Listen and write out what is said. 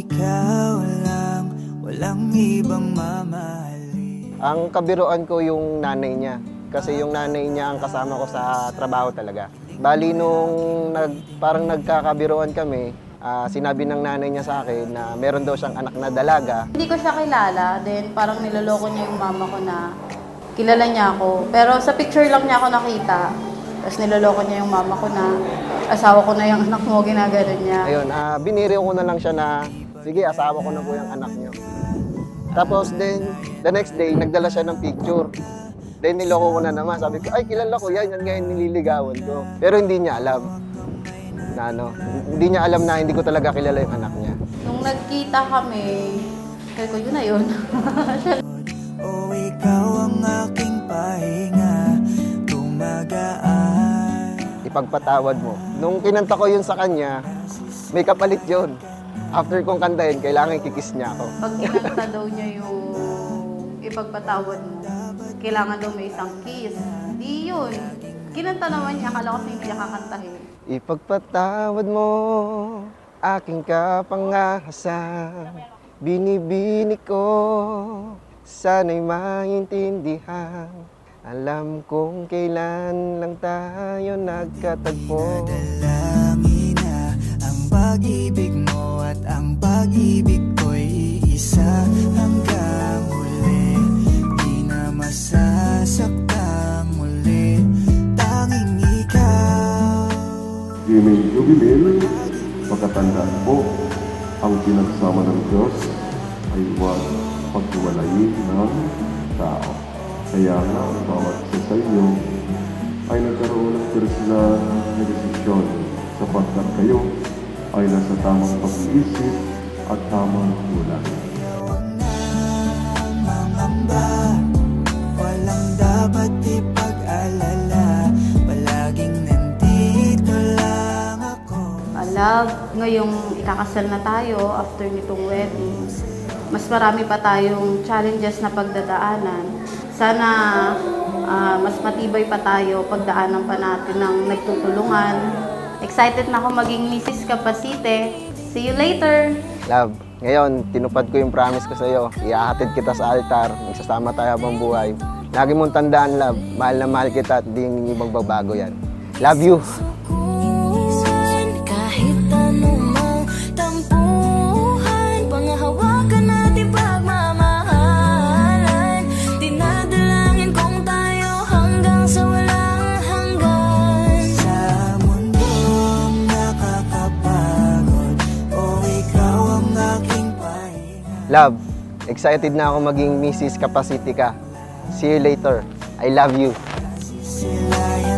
ikaw lang, walang ibang mamahalin. Ang kabiruan ko yung nanay niya. Kasi yung nanay niya ang kasama ko sa trabaho talaga. Bali nung parang nagkakabiruan kami, sinabi ng nanay niya sa akin na meron daw siyang anak na dalaga. Hindi ko siya kilala, then parang niloloko niya yung mama ko na kilala niya ako. Pero sa picture lang niya ako nakita. Tapos niloloko niya yung mama ko na asawa ko na yung anak mo, ginaganon niya. Ayun, biniri ko na lang siya na, sige, asawa ko na po yung anak niyo. Tapos then, the next day, nagdala siya ng picture. Then niloko ko na naman. Sabi ko, ay kilala ko yan nga yung nililigawan ko. Pero hindi niya alam na hindi niya alam na hindi ko talaga kilala yung anak niya. Nung nagkita kami, sabi ko, yun na yun. O ikaw ang aking pahinga, tumagaan. Ipagpatawad mo. Nung kinanta ko yun sa kanya, may kapalit yun. After kong kantahin, kailangan kikis niya ako. Pag kinanta daw niya yung ipagpatawad mo, kailangan daw may isang kiss. Hindi yun. Kinanta naman niya, akala ko hindi niya kakantahin. Ipagpatawad mo, aking kapangahasan. Binibini ko, sana'y maintindihan. Alam kong kailan lang tayo nagkatagpo. Dalangin na ang pag-ibig mo at ang pag-ibig ko'y iisa hanggang huli. Di na masasaktan muli, tanging ikaw. Giming jubilil, pagkatandaan po, ang pinagsama ng Diyos ay huwag paghiwalayin ng tao. Kaya nga, ang bawat isa sa inyo ay nagkaroon ng personal na desisyon sapagkat kayo ay nasa tamang pag-iisip at tamang kulay. Huwag na mangamba, walang dapat ipag-alala, palaging nandito lang ako. Love, ngayong ikakasal na tayo after nitong wedding, mas marami pa tayong challenges na pagdadaanan. Sana mas matibay pa tayo, pagdaanan pa natin ng nagtutulungan. Excited na ako maging Mrs. Capacite. See you later! Love, ngayon, tinupad ko yung promise ko sa'yo. Iahatid kita sa altar, magsasama tayo habang buhay. Lagi mong tandaan, love, mahal na mahal kita at di hindi magbabago yan. Love you! Kahit anumang tampuhan, pangahawakan natin pagmamahalan. Dinadalangin kong tayo hanggang sa walang hanggan. Sa mundong nakakapagod, o ikaw ang aking pahinga. Love, excited na ako maging Mrs. Capacity ka. See you later. I love you. Sisilayan